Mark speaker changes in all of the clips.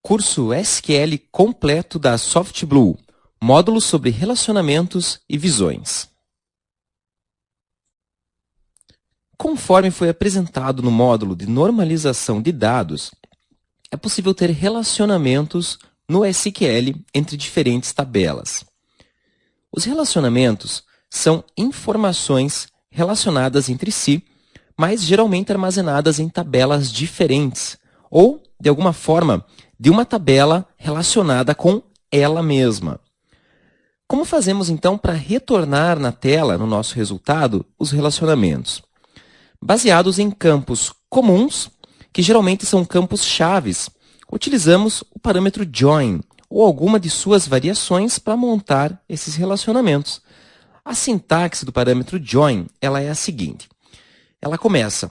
Speaker 1: Curso SQL completo da SoftBlue, módulos sobre relacionamentos e visões. Conforme foi apresentado no módulo de normalização de dados, é possível ter relacionamentos no SQL entre diferentes tabelas. Os relacionamentos são informações relacionadas entre si, mas geralmente armazenadas em tabelas diferentes, ou, de alguma forma, de uma tabela relacionada com ela mesma. Como fazemos então para retornar na tela, no nosso resultado, os relacionamentos? Baseados em campos comuns, que geralmente são campos chaves, utilizamos o parâmetro join, ou alguma de suas variações para montar esses relacionamentos. A sintaxe do parâmetro join ela é a seguinte. Ela começa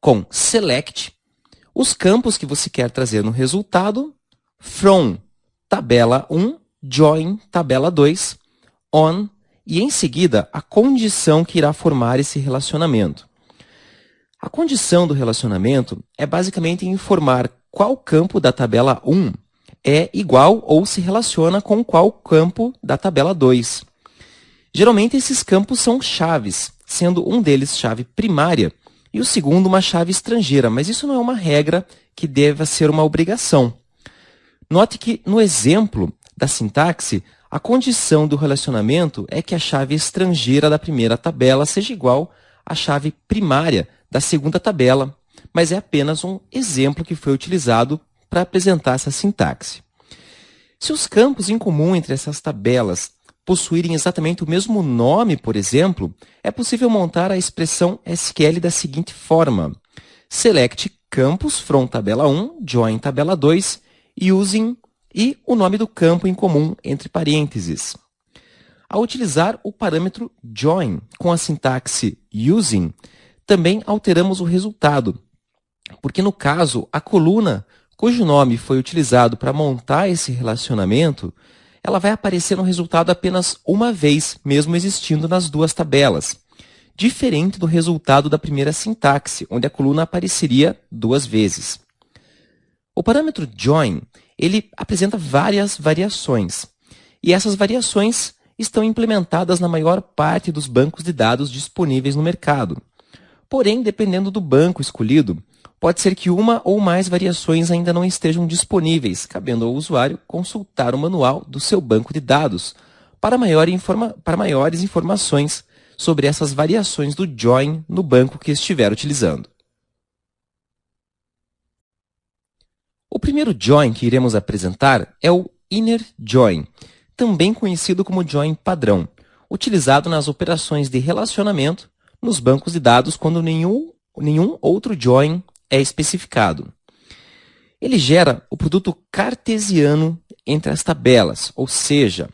Speaker 1: com select, os campos que você quer trazer no resultado, from tabela 1, join tabela 2, on, e em seguida a condição que irá formar esse relacionamento. A condição do relacionamento é basicamente informar qual campo da tabela 1 é igual ou se relaciona com qual campo da tabela 2. Geralmente esses campos são chaves, sendo um deles chave primária e o segundo uma chave estrangeira, mas isso não é uma regra que deva ser uma obrigação. Note que no exemplo da sintaxe, a condição do relacionamento é que a chave estrangeira da primeira tabela seja igual à chave primária da segunda tabela, mas é apenas um exemplo que foi utilizado para apresentar essa sintaxe. Se os campos em comum entre essas tabelas possuírem exatamente o mesmo nome, por exemplo, é possível montar a expressão SQL da seguinte forma: select campos from tabela 1, join tabela 2, using e o nome do campo em comum entre parênteses. Ao utilizar o parâmetro join com a sintaxe using, também alteramos o resultado, porque no caso, a coluna cujo nome foi utilizado para montar esse relacionamento, ela vai aparecer no resultado apenas uma vez, mesmo existindo nas duas tabelas, diferente do resultado da primeira sintaxe, onde a coluna apareceria duas vezes. O parâmetro join, ele apresenta várias variações, e essas variações estão implementadas na maior parte dos bancos de dados disponíveis no mercado. Porém, dependendo do banco escolhido, pode ser que uma ou mais variações ainda não estejam disponíveis, cabendo ao usuário consultar o manual do seu banco de dados para maiores informações sobre essas variações do join no banco que estiver utilizando. O primeiro join que iremos apresentar é o inner join, também conhecido como join padrão, utilizado nas operações de relacionamento nos bancos de dados quando nenhum outro join é especificado. Ele gera o produto cartesiano entre as tabelas, ou seja,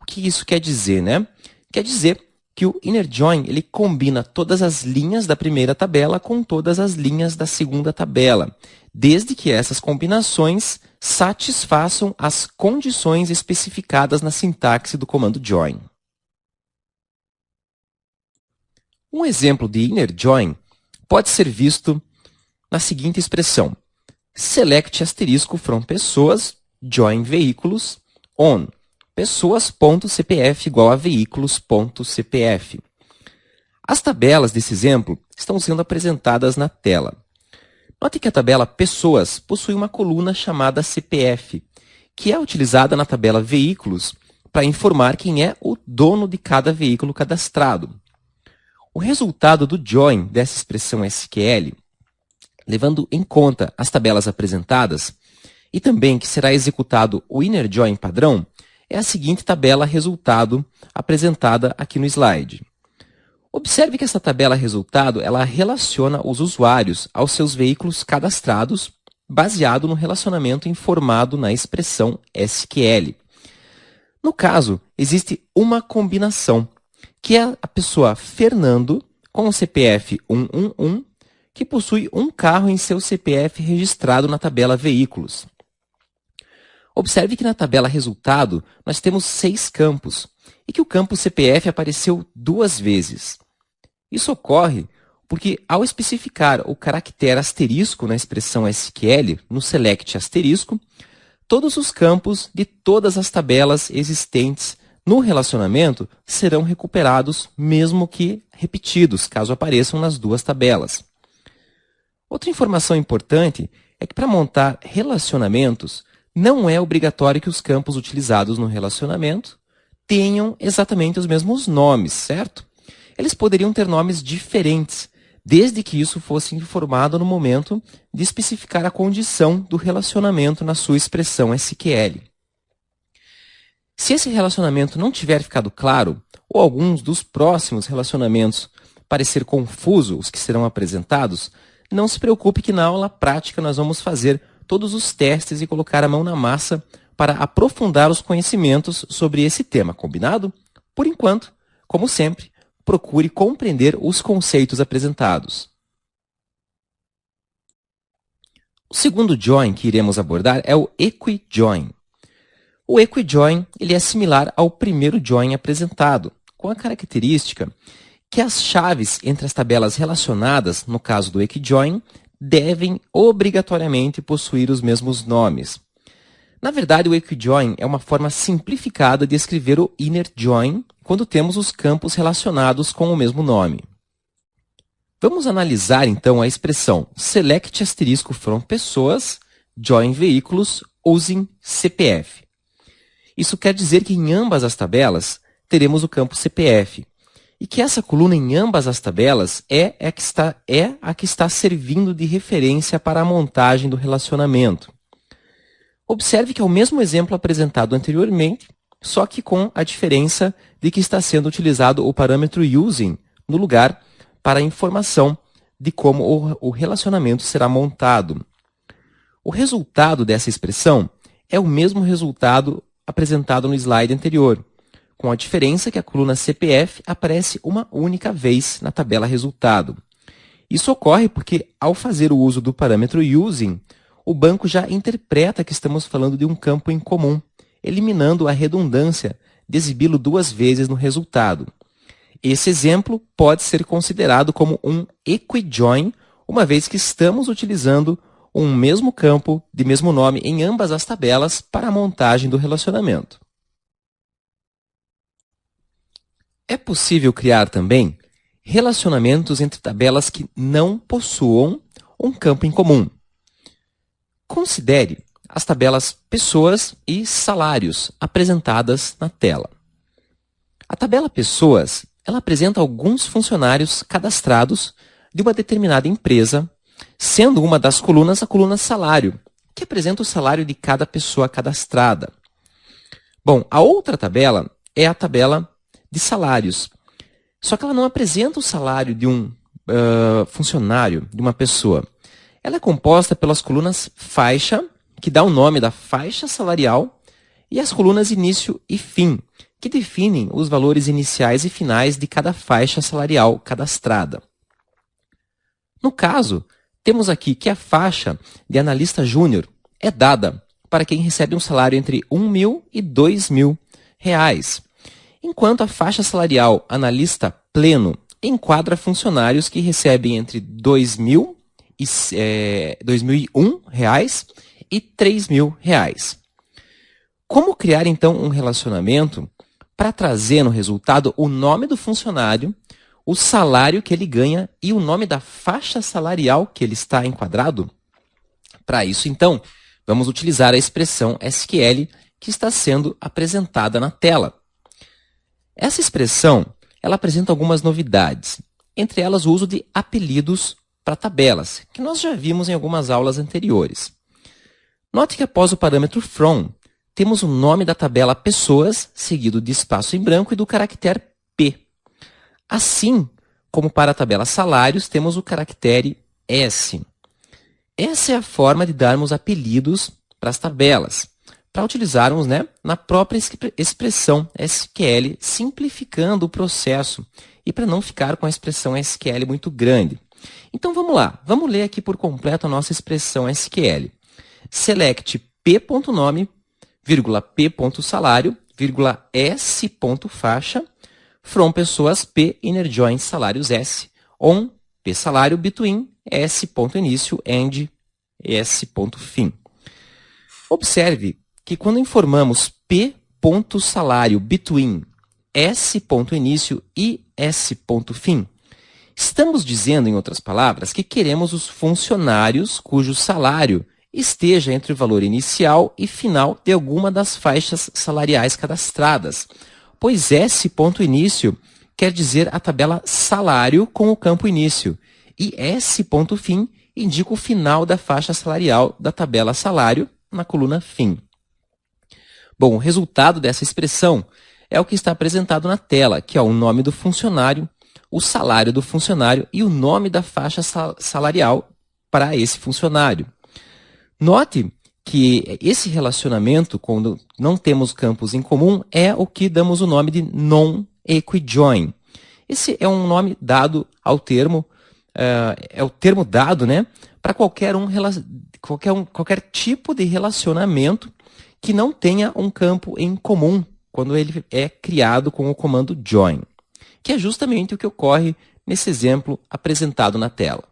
Speaker 1: o que isso quer dizer, né? Quer dizer que o inner join ele combina todas as linhas da primeira tabela com todas as linhas da segunda tabela, desde que essas combinações satisfaçam as condições especificadas na sintaxe do comando join. Um exemplo de inner join pode ser visto na seguinte expressão: select asterisco from pessoas, join veículos, on pessoas.cpf igual a veículos.cpf. As tabelas desse exemplo estão sendo apresentadas na tela. Note que a tabela pessoas possui uma coluna chamada CPF, que é utilizada na tabela veículos para informar quem é o dono de cada veículo cadastrado. O resultado do join dessa expressão SQL, levando em conta as tabelas apresentadas, e também que será executado o inner join padrão, é a seguinte tabela resultado apresentada aqui no slide. Observe que essa tabela resultado ela relaciona os usuários aos seus veículos cadastrados, baseado no relacionamento informado na expressão SQL. No caso, existe uma combinação, que é a pessoa Fernando com o CPF 111, que possui um carro em seu CPF registrado na tabela veículos. Observe que na tabela resultado nós temos 6 campos e que o campo CPF apareceu 2 vezes. Isso ocorre Porque ao especificar o caractere asterisco na expressão SQL, no select asterisco, todos os campos de todas as tabelas existentes no relacionamento serão recuperados, mesmo que repetidos, caso apareçam nas duas tabelas. Outra informação importante é que para montar relacionamentos, não é obrigatório que os campos utilizados no relacionamento tenham exatamente os mesmos nomes, certo? Eles poderiam ter nomes diferentes, desde que isso fosse informado no momento de especificar a condição do relacionamento na sua expressão SQL. Se esse relacionamento não tiver ficado claro, ou alguns dos próximos relacionamentos parecer confuso, os que serão apresentados, não se preocupe que na aula prática nós vamos fazer todos os testes e colocar a mão na massa para aprofundar os conhecimentos sobre esse tema, combinado? Por enquanto, como sempre, procure compreender os conceitos apresentados. O segundo join que iremos abordar é o equijoin. O equijoin ele é similar ao primeiro join apresentado, com a característica que as chaves entre as tabelas relacionadas, no caso do equijoin, devem obrigatoriamente possuir os mesmos nomes. Na verdade, o equijoin é uma forma simplificada de escrever o inner join quando temos os campos relacionados com o mesmo nome. Vamos analisar então a expressão select asterisco from pessoas, join veículos, using CPF. Isso quer dizer que em ambas as tabelas teremos o campo CPF e que essa coluna em ambas as tabelas é a que está servindo de referência para a montagem do relacionamento. Observe que é o mesmo exemplo apresentado anteriormente, só que com a diferença de que está sendo utilizado o parâmetro using no lugar para a informação de como o relacionamento será montado. O resultado dessa expressão é o mesmo resultado apresentado no slide anterior, com a diferença que a coluna CPF aparece uma única vez na tabela resultado. Isso ocorre porque, ao fazer o uso do parâmetro using, o banco já interpreta que estamos falando de um campo em comum, eliminando a redundância de exibi-lo duas vezes no resultado. Esse exemplo pode ser considerado como um equijoin, uma vez que estamos utilizando um mesmo campo de mesmo nome em ambas as tabelas para a montagem do relacionamento. É possível criar também relacionamentos entre tabelas que não possuam um campo em comum. Considere as tabelas pessoas e salários apresentadas na tela. A tabela pessoas, ela apresenta alguns funcionários cadastrados de uma determinada empresa, sendo uma das colunas a coluna salário, que apresenta o salário de cada pessoa cadastrada. Bom, a outra tabela é a tabela de salários, só que ela não apresenta o salário de um funcionário, de uma pessoa. Ela é composta pelas colunas faixa, que dá o nome da faixa salarial, e as colunas início e fim, que definem os valores iniciais e finais de cada faixa salarial cadastrada. No caso, temos aqui que a faixa de analista júnior é dada para quem recebe um salário entre R$ 1.000 e R$ 2.000, enquanto a faixa salarial analista pleno enquadra funcionários que recebem entre R$ 2.001 e R$ 3.000. Como criar então um relacionamento para trazer no resultado o nome do funcionário, o salário que ele ganha e o nome da faixa salarial que ele está enquadrado? Para isso, então, vamos utilizar a expressão SQL que está sendo apresentada na tela. Essa expressão ela apresenta algumas novidades, entre elas o uso de apelidos para tabelas, que nós já vimos em algumas aulas anteriores. Note que após o parâmetro from, temos o nome da tabela pessoas, seguido de espaço em branco e do caractere P. Assim como para a tabela salários, temos o caractere S. Essa é a forma de darmos apelidos para as tabelas, para utilizarmos na própria expressão SQL, simplificando o processo e para não ficar com a expressão SQL muito grande. Então vamos lá, vamos ler aqui por completo a nossa expressão SQL. Select p.nome, p.salário, s.faixa, from pessoas p, inner join salários s, on P salário between S ponto início and S ponto fim. Observe que quando informamos P ponto salário between S ponto início e S ponto fim, estamos dizendo, em outras palavras, que queremos os funcionários cujo salário esteja entre o valor inicial e final de alguma das faixas salariais cadastradas, pois S ponto início quer dizer a tabela salário com o campo início, e S ponto fim indica o final da faixa salarial da tabela salário na coluna fim. Bom, o resultado dessa expressão é o que está apresentado na tela, que é o nome do funcionário, o salário do funcionário e o nome da faixa salarial para esse funcionário. Note que esse relacionamento, quando não temos campos em comum, é o que damos o nome de non-equijoin. Esse é um nome dado ao termo, é o termo dado, né, para qualquer tipo de relacionamento que não tenha um campo em comum quando ele é criado com o comando join, que é justamente o que ocorre nesse exemplo apresentado na tela.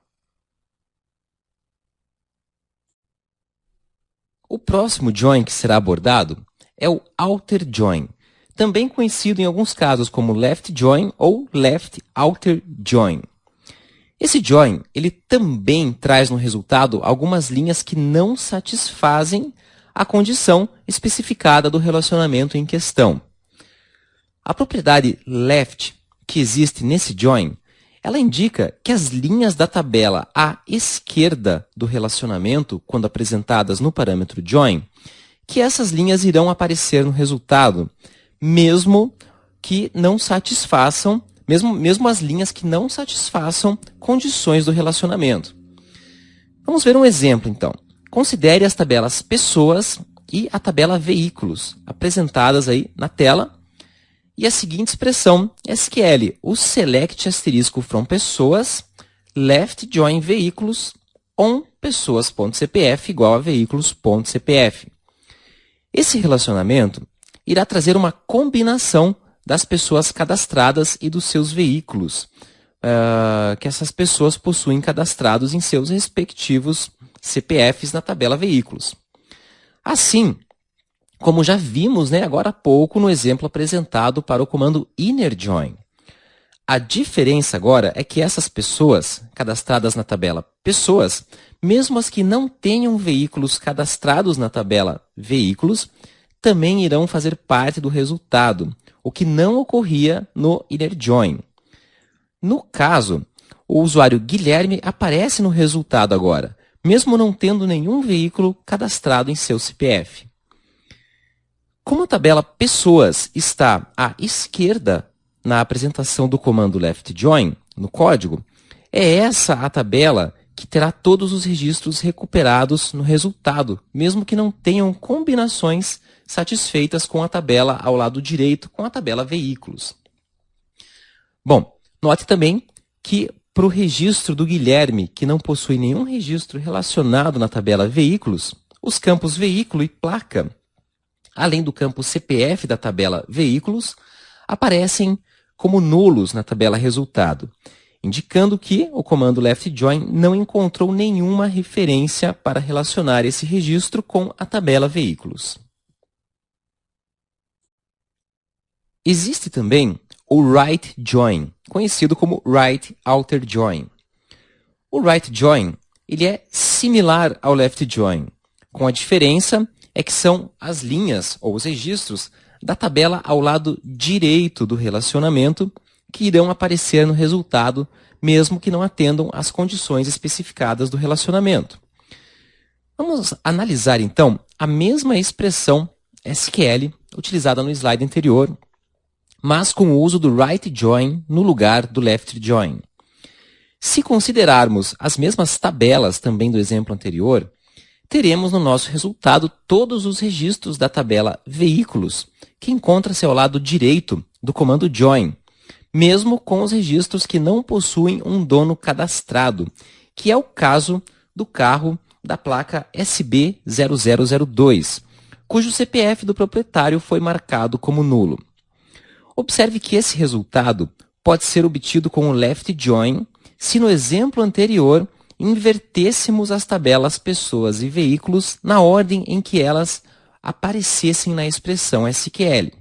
Speaker 1: O próximo join que será abordado é o outer join, também conhecido em alguns casos como left join ou left outer join. Esse join, ele também traz no resultado algumas linhas que não satisfazem a condição especificada do relacionamento em questão. A propriedade left que existe nesse join, ela indica que as linhas da tabela à esquerda do relacionamento, quando apresentadas no parâmetro join, que essas linhas irão aparecer no resultado, mesmo que não satisfaçam, mesmo as linhas que não satisfaçam condições do relacionamento. Vamos ver um exemplo, então. Considere as tabelas pessoas e a tabela veículos, apresentadas aí na tela, e a seguinte expressão SQL, o select asterisco from pessoas, left join veículos, on pessoas.cpf igual a veículos.cpf. Esse relacionamento irá trazer uma combinação das pessoas cadastradas e dos seus veículos, que essas pessoas possuem cadastrados em seus respectivos CPFs na tabela veículos. Assim, como já vimos, né, agora há pouco no exemplo apresentado para o comando inner join. A diferença agora é que essas pessoas cadastradas na tabela pessoas, mesmo as que não tenham veículos cadastrados na tabela veículos, também irão fazer parte do resultado, o que não ocorria no inner join. No caso, o usuário Guilherme aparece no resultado agora, mesmo não tendo nenhum veículo cadastrado em seu CPF. Como a tabela pessoas está à esquerda na apresentação do comando left join, no código, é essa a tabela que terá todos os registros recuperados no resultado, mesmo que não tenham combinações satisfeitas com a tabela ao lado direito, com a tabela veículos. Bom, note também que para o registro do Guilherme, que não possui nenhum registro relacionado na tabela veículos, os campos veículo e placa, além do campo CPF da tabela veículos, aparecem como nulos na tabela resultado, indicando que o comando left join não encontrou nenhuma referência para relacionar esse registro com a tabela veículos. Existe também o right join, conhecido como right outer join. O right join ele é similar ao left join, com a diferença é que são as linhas ou os registros da tabela ao lado direito do relacionamento que irão aparecer no resultado, mesmo que não atendam às condições especificadas do relacionamento. Vamos analisar então a mesma expressão SQL utilizada no slide anterior, mas com o uso do right join no lugar do left join. Se considerarmos as mesmas tabelas também do exemplo anterior, teremos no nosso resultado todos os registros da tabela veículos, que encontra-se ao lado direito do comando join, mesmo com os registros que não possuem um dono cadastrado, que é o caso do carro da placa SB0002, cujo CPF do proprietário foi marcado como nulo. Observe que esse resultado pode ser obtido com o left join se no exemplo anterior invertêssemos as tabelas pessoas e veículos na ordem em que elas aparecessem na expressão SQL.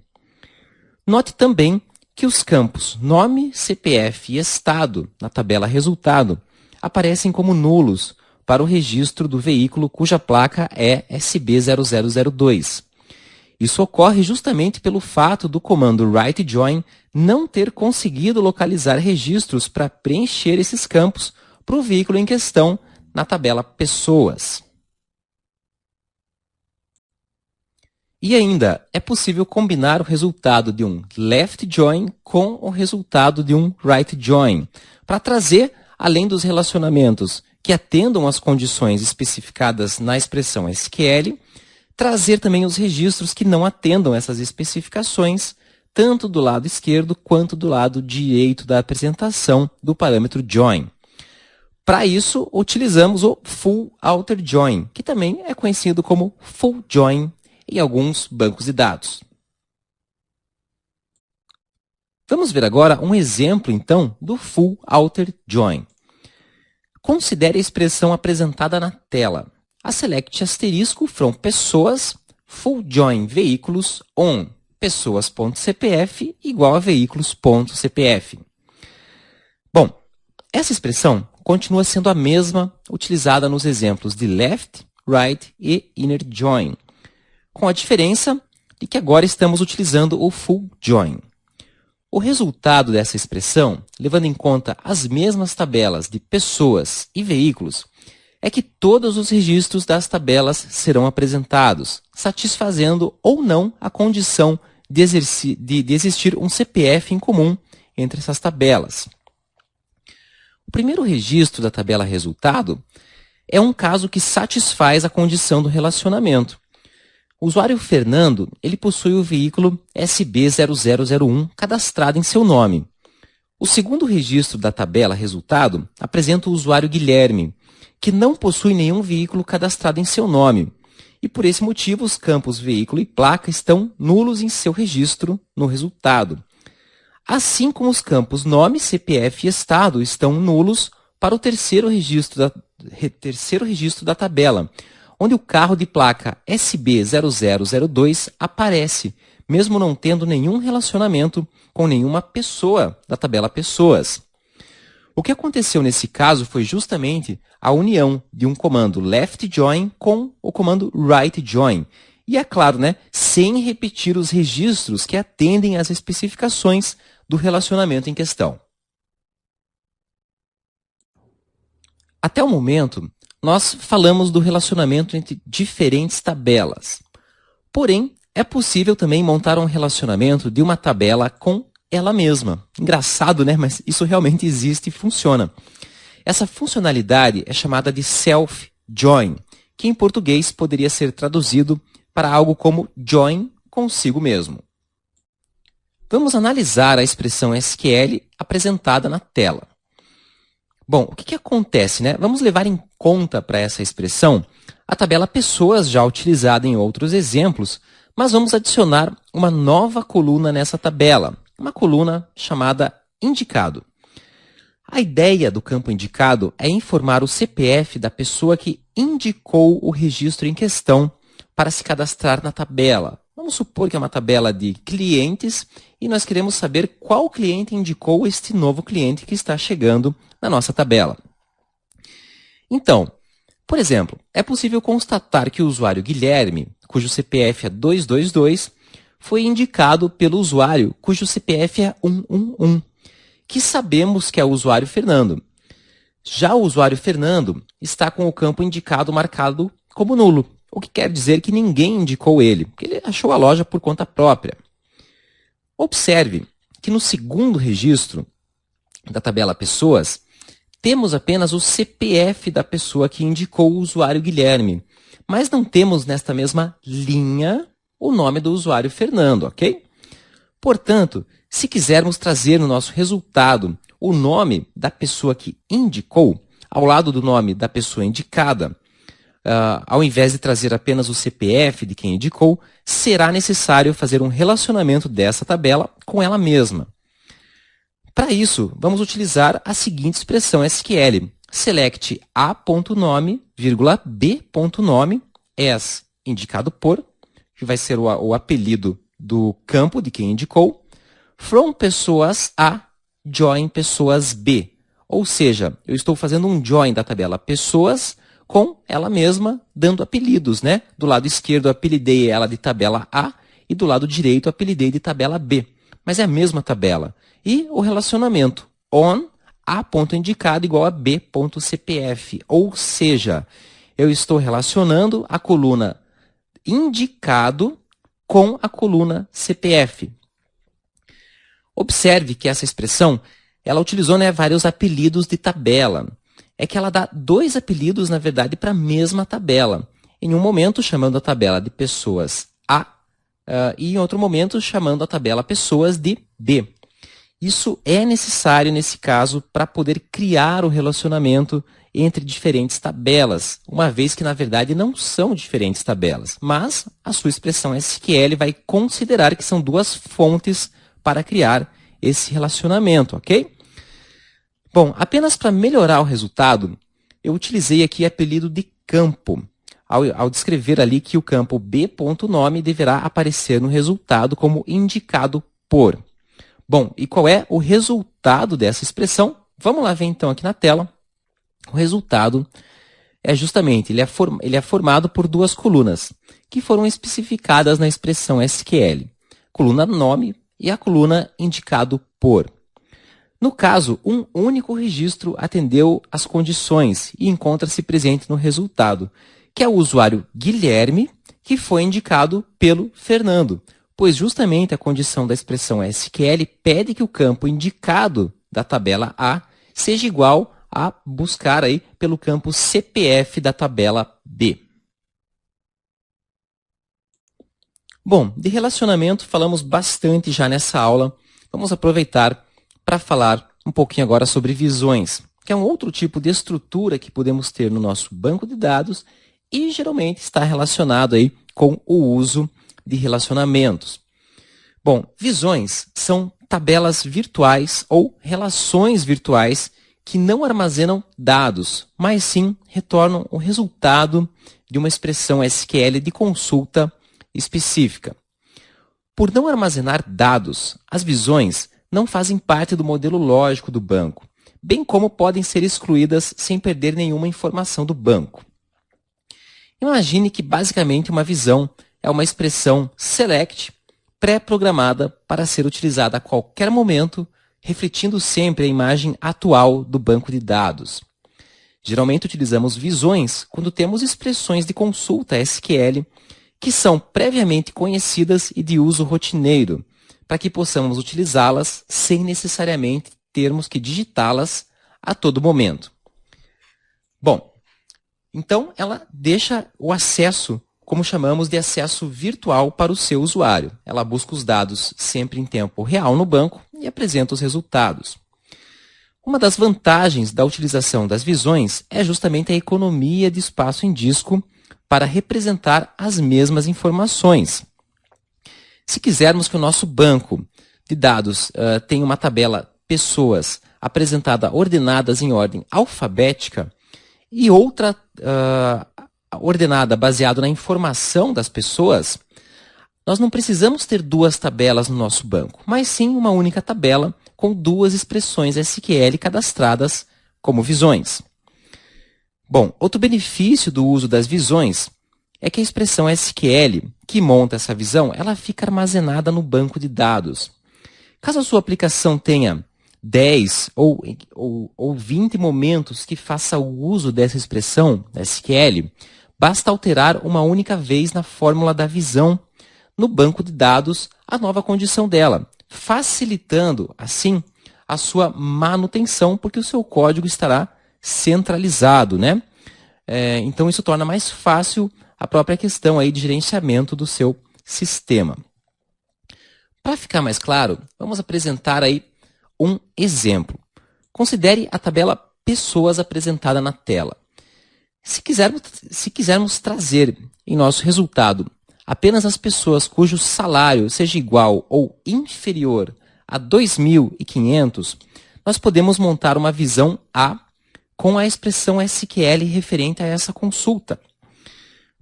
Speaker 1: Note também que os campos nome, CPF e estado na tabela resultado aparecem como nulos para o registro do veículo cuja placa é SB0002. Isso ocorre justamente pelo fato do comando write_join não ter conseguido localizar registros para preencher esses campos para o veículo em questão na tabela pessoas. E ainda, é possível combinar o resultado de um left join com o resultado de um right join, para trazer, além dos relacionamentos que atendam às condições especificadas na expressão SQL, trazer também os registros que não atendam essas especificações, tanto do lado esquerdo quanto do lado direito da apresentação do parâmetro join. Para isso, utilizamos o full outer join, que também é conhecido como full join em alguns bancos de dados. Vamos ver agora um exemplo, então, do full outer join. Considere a expressão apresentada na tela. A select asterisco from pessoas full join veículos on pessoas.cpf igual a veículos.cpf. Bom, essa expressão continua sendo a mesma utilizada nos exemplos de left, right e inner join, com a diferença de que agora estamos utilizando o full join. O resultado dessa expressão, levando em conta as mesmas tabelas de pessoas e veículos, é que todos os registros das tabelas serão apresentados, satisfazendo ou não a condição de existir um CPF em comum entre essas tabelas. O primeiro registro da tabela resultado é um caso que satisfaz a condição do relacionamento. O usuário Fernando, ele possui o veículo SB0001 cadastrado em seu nome. O segundo registro da tabela resultado apresenta o usuário Guilherme, que não possui nenhum veículo cadastrado em seu nome, e por esse motivo os campos veículo e placa estão nulos em seu registro no resultado. Assim como os campos nome, CPF e estado estão nulos para o terceiro registro da tabela, onde o carro de placa SB0002 aparece, mesmo não tendo nenhum relacionamento com nenhuma pessoa da tabela pessoas. O que aconteceu nesse caso foi justamente a união de um comando left join com o comando right join. E é claro, sem repetir os registros que atendem às especificações do relacionamento em questão. Até o momento, nós falamos do relacionamento entre diferentes tabelas. Porém, é possível também montar um relacionamento de uma tabela com ela mesma. Engraçado, mas isso realmente existe e funciona. Essa funcionalidade é chamada de self-join, que em português poderia ser traduzido para algo como join consigo mesmo. Vamos analisar a expressão SQL apresentada na tela. Bom, o que acontece? Vamos levar em conta para essa expressão a tabela pessoas já utilizada em outros exemplos, mas vamos adicionar uma nova coluna nessa tabela, uma coluna chamada indicado. A ideia do campo indicado é informar o CPF da pessoa que indicou o registro em questão para se cadastrar na tabela. Vamos supor que é uma tabela de clientes e nós queremos saber qual cliente indicou este novo cliente que está chegando na nossa tabela. Então, por exemplo, é possível constatar que o usuário Guilherme, cujo CPF é 222, foi indicado pelo usuário cujo CPF é 111, que sabemos que é o usuário Fernando. Já o usuário Fernando está com o campo indicado marcado como nulo, o que quer dizer que ninguém indicou ele, porque ele achou a loja por conta própria. Observe que no segundo registro da tabela pessoas, temos apenas o CPF da pessoa que indicou o usuário Guilherme, mas não temos nesta mesma linha o nome do usuário Fernando, ok? Portanto, se quisermos trazer no nosso resultado o nome da pessoa que indicou, ao lado do nome da pessoa indicada, ao invés de trazer apenas o CPF de quem indicou, será necessário fazer um relacionamento dessa tabela com ela mesma. Para isso, vamos utilizar a seguinte expressão SQL. Select a.nome, b.nome, as, indicado por, que vai ser o apelido do campo de quem indicou, from pessoas A, join pessoas B. Ou seja, eu estou fazendo um join da tabela pessoas com ela mesma dando apelidos, né? Do lado esquerdo eu apelidei ela de tabela A e do lado direito eu apelidei de tabela B. Mas é a mesma tabela. E o relacionamento on A ponto indicado igual a B ponto CPF. Ou seja, eu estou relacionando a coluna indicado com a coluna CPF. Observe que essa expressão, ela utilizou, né, vários apelidos de tabela. É que ela dá dois apelidos, na verdade, para a mesma tabela. Em um momento, chamando a tabela de pessoas A, e em outro momento, chamando a tabela pessoas de B. Isso é necessário, nesse caso, para poder criar o relacionamento entre diferentes tabelas, uma vez que, na verdade, não são diferentes tabelas. Mas a sua expressão SQL vai considerar que são duas fontes para criar esse relacionamento, ok? Bom, apenas para melhorar o resultado, eu utilizei aqui apelido de campo, ao descrever ali que o campo b.nome deverá aparecer no resultado como indicado por. Bom, e qual é o resultado dessa expressão? Vamos lá ver então aqui na tela. O resultado é justamente, ele é formado por duas colunas, que foram especificadas na expressão SQL. Coluna nome e a coluna indicado por. No caso, um único registro atendeu às condições e encontra-se presente no resultado, que é o usuário Guilherme, que foi indicado pelo Fernando, pois justamente a condição da expressão SQL pede que o campo indicado da tabela A seja igual a buscar aí pelo campo CPF da tabela B. Bom, de relacionamento falamos bastante já nessa aula. Vamos aproveitar para falar um pouquinho agora sobre visões, que é um outro tipo de estrutura que podemos ter no nosso banco de dados e geralmente está relacionado aí com o uso de relacionamentos. Bom, visões são tabelas virtuais ou relações virtuais que não armazenam dados, mas sim retornam o resultado de uma expressão SQL de consulta específica. Por não armazenar dados, as visões não fazem parte do modelo lógico do banco, bem como podem ser excluídas sem perder nenhuma informação do banco. Imagine que basicamente uma visão é uma expressão select pré-programada para ser utilizada a qualquer momento, refletindo sempre a imagem atual do banco de dados. Geralmente utilizamos visões quando temos expressões de consulta SQL que são previamente conhecidas e de uso rotineiro, para que possamos utilizá-las sem necessariamente termos que digitá-las a todo momento. Bom, então ela deixa o acesso, como chamamos de acesso virtual para o seu usuário. Ela busca os dados sempre em tempo real no banco e apresenta os resultados. Uma das vantagens da utilização das visões é justamente a economia de espaço em disco para representar as mesmas informações. Se quisermos que o nosso banco de dados tenha uma tabela pessoas apresentada ordenadas em ordem alfabética e outra ordenada baseado na informação das pessoas, nós não precisamos ter duas tabelas no nosso banco, mas sim uma única tabela com duas expressões SQL cadastradas como visões. Bom, outro benefício do uso das visões é que a expressão SQL que monta essa visão, ela fica armazenada no banco de dados. Caso a sua aplicação tenha 10 ou 20 momentos que faça o uso dessa expressão SQL, basta alterar uma única vez na fórmula da visão no banco de dados a nova condição dela, facilitando, assim, a sua manutenção, porque o seu código estará centralizado, né? Então, isso torna mais fácil a própria questão aí de gerenciamento do seu sistema. Para ficar mais claro, vamos apresentar aí um exemplo. Considere a tabela pessoas apresentada na tela. Se quisermos trazer em nosso resultado apenas as pessoas cujo salário seja igual ou inferior a 2.500, nós podemos montar uma visão A com a expressão SQL referente a essa consulta.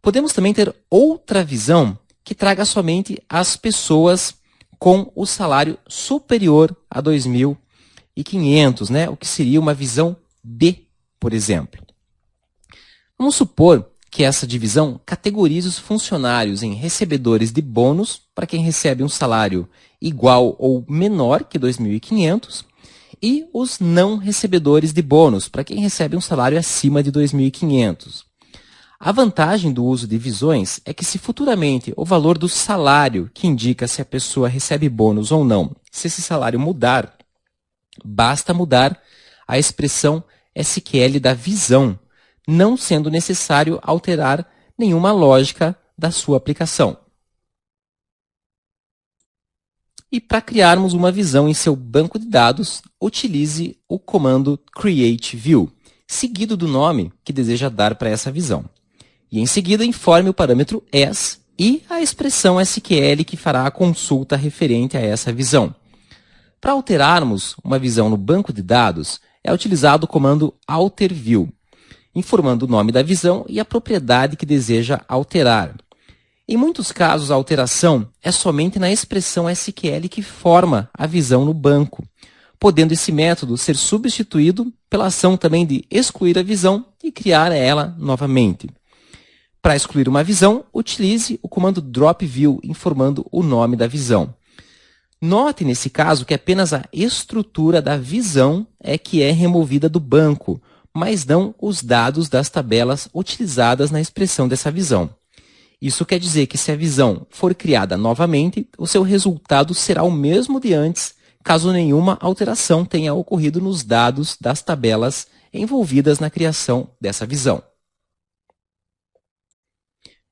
Speaker 1: Podemos também ter outra visão que traga somente as pessoas com o salário superior a 2.500, né? O que seria uma visão B, por exemplo. Vamos supor que essa divisão categorize os funcionários em recebedores de bônus, para quem recebe um salário igual ou menor que 2.500, e os não recebedores de bônus, para quem recebe um salário acima de 2.500. A vantagem do uso de visões é que, se futuramente o valor do salário que indica se a pessoa recebe bônus ou não, se esse salário mudar, basta mudar a expressão SQL da visão, não sendo necessário alterar nenhuma lógica da sua aplicação. E para criarmos uma visão em seu banco de dados, utilize o comando createView, seguido do nome que deseja dar para essa visão. E em seguida informe o parâmetro as e a expressão SQL que fará a consulta referente a essa visão. Para alterarmos uma visão no banco de dados, é utilizado o comando alterView, informando o nome da visão e a propriedade que deseja alterar. Em muitos casos, a alteração é somente na expressão SQL que forma a visão no banco, podendo esse método ser substituído pela ação também de excluir a visão e criar ela novamente. Para excluir uma visão, utilize o comando dropView, informando o nome da visão. Note nesse caso que apenas a estrutura da visão é que é removida do banco, mas não os dados das tabelas utilizadas na expressão dessa visão. Isso quer dizer que, se a visão for criada novamente, o seu resultado será o mesmo de antes, caso nenhuma alteração tenha ocorrido nos dados das tabelas envolvidas na criação dessa visão.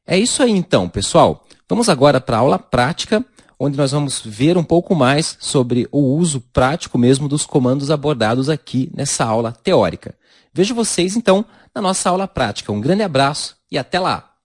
Speaker 1: É isso aí então, pessoal. Vamos agora para a aula prática, onde nós vamos ver um pouco mais sobre o uso prático mesmo dos comandos abordados aqui nessa aula teórica. Vejo vocês então na nossa aula prática. Um grande abraço e até lá!